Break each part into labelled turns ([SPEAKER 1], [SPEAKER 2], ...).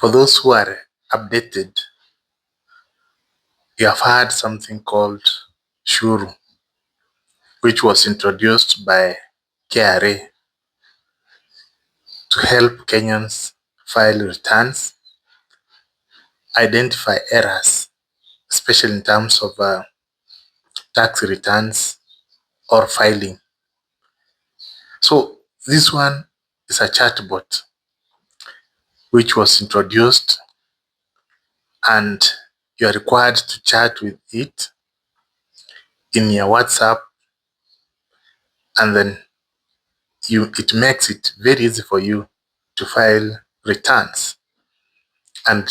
[SPEAKER 1] For those who are updated, you have heard something called SHURU, which was introduced by KRA to help Kenyans file returns, identify errors, especially in terms of tax returns or filing. So this one is a chatbot which was introduced, and you are required to chat with it in your WhatsApp, and then it makes it very easy for you to file returns, and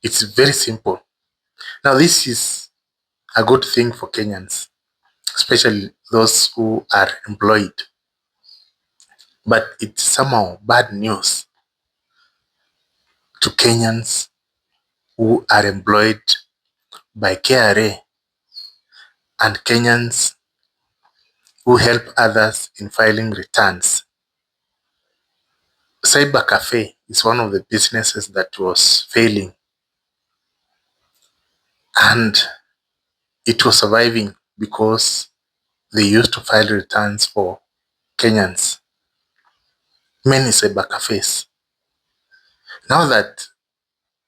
[SPEAKER 1] it's very simple. Now this is a good thing for Kenyans, especially those who are employed, but it's somehow bad news to Kenyans who are employed by KRA and Kenyans who help others in filing returns. Cyber cafe is one of the businesses that was failing, and it was surviving because they used to file returns for Kenyans. Many cyber cafes. Now that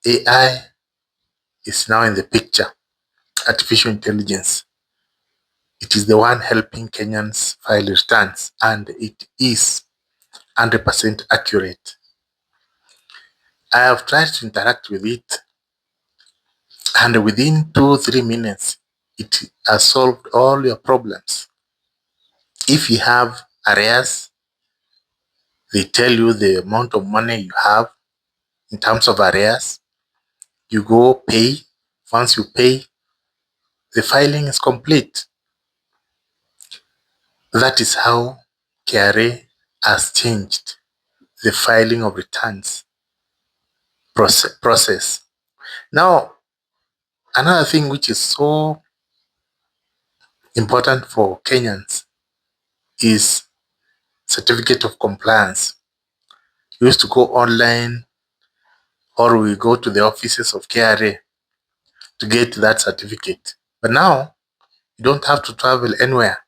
[SPEAKER 1] AI is now in the picture, artificial intelligence, it is the one helping Kenyans file returns, and it is 100% accurate. I have tried to interact with it, and within 2-3 minutes, it has solved all your problems. If you have arrears, they tell you the amount of money you have in terms of arrears. You go pay. Once you pay, the filing is complete. That is how KRA has changed the filing of returns process. Now, another thing which is so important for Kenyans is certificate of compliance. We used to go online, or we go to the offices of KRA to get that certificate. But now, you don't have to travel anywhere.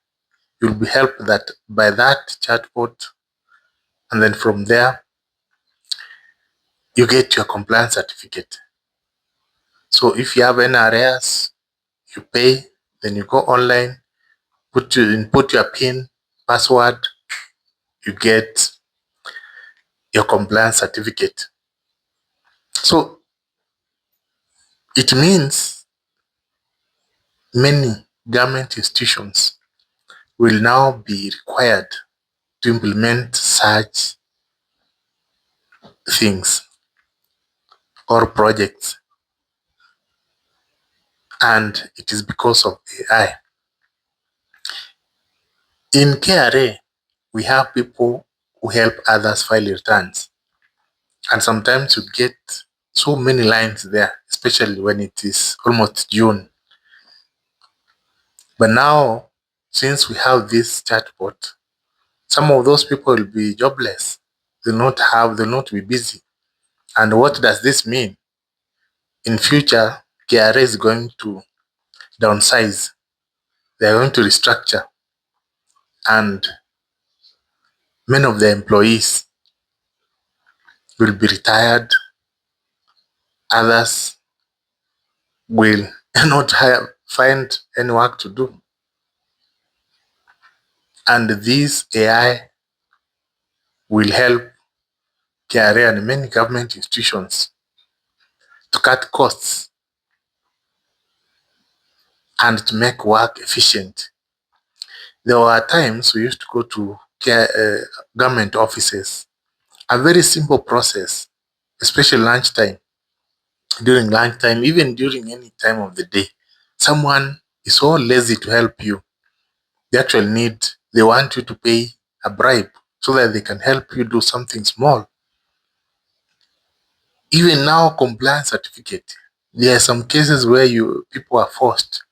[SPEAKER 1] You'll be helped by that chatbot, and then from there, you get your compliance certificate. So if you have any arrears, you pay, then you go online, input your PIN, password, you get your compliance certificate. So it means many government institutions will now be required to implement such things or projects, and it is because of AI. In KRA, we have people who help others file returns, and sometimes you get so many lines there, especially when it is almost June. But now, since we have this chatbot, some of those people will be jobless. They'll not be busy. And what does this mean? In future, KRA is going to downsize. They are going to restructure, and many of the employees will be retired. Others will not find any work to do. And this AI will help KRA and many government institutions to cut costs and to make work efficient. There were times we used to go to government offices, a very simple process, especially lunchtime. During lunchtime, even during any time of the day, someone is so lazy to help you. They want you to pay a bribe so that they can help you do something small. Even now, compliance certificate, there are some cases where people are forced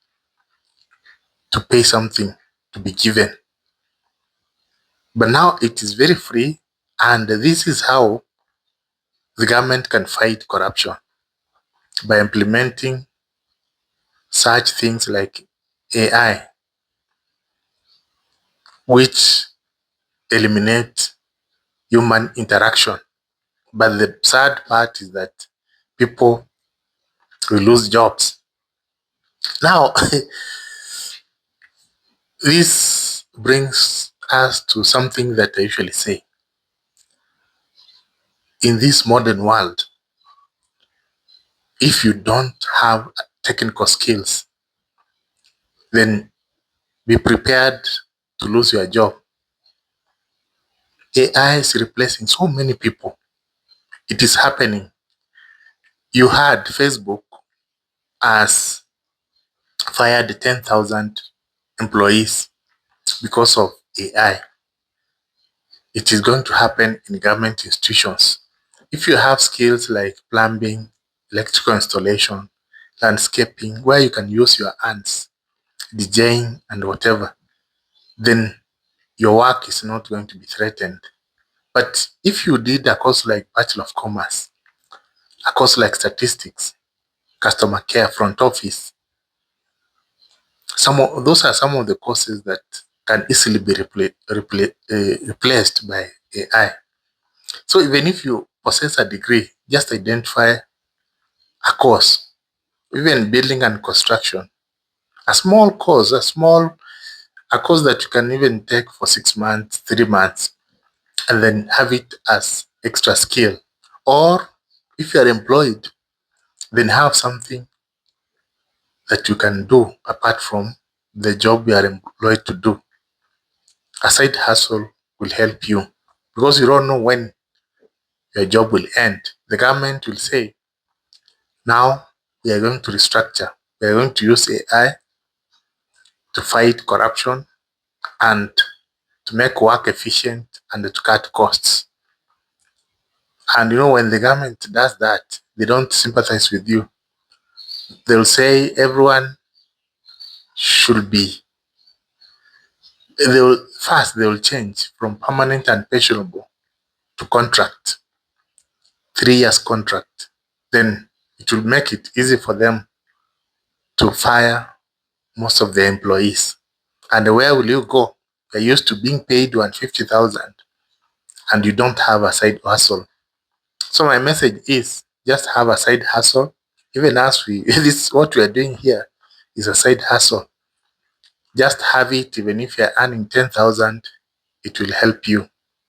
[SPEAKER 1] to pay something to be given. But now it is very free, and this is how The government can fight corruption by implementing such things like AI, which eliminate human interaction. But the sad part is that people will lose jobs. Now, this brings us to something that I usually say. In this modern world, if you don't have technical skills, then be prepared to lose your job. AI is replacing so many people. It is happening. You had Facebook has fired 10,000 employees because of AI. It is going to happen in government institutions. If you have skills like plumbing, electrical installation, landscaping, where you can use your hands, DJing and whatever, then your work is not going to be threatened. But if you did a course like Bachelor of Commerce, a course like statistics, customer care, front office, those are some of the courses that can easily be replaced by AI. So even if you possess a degree, just identify a course, even building and construction, a small course, a course that you can even take for 6 months, 3 months, and then have it as extra skill. Or if you are employed, then have something that you can do apart from the job you are employed to do. A side hustle will help you because you don't know when your job will end. The government will say, now we are going to restructure. We are going to use AI to fight corruption and to make work efficient and to cut costs. And when the government does that, they don't sympathize with you. They'll say everyone should be, they will change from permanent and pensionable to contract, 3 years contract. Then it will make it easy for them to fire most of their employees. And where will you go? You're used to being paid 150,000 and you don't have a side hustle. So my message is just have a side hustle. Even as this what we are doing here is a side hustle. Just have it, even if you're earning 10,000, it will help you.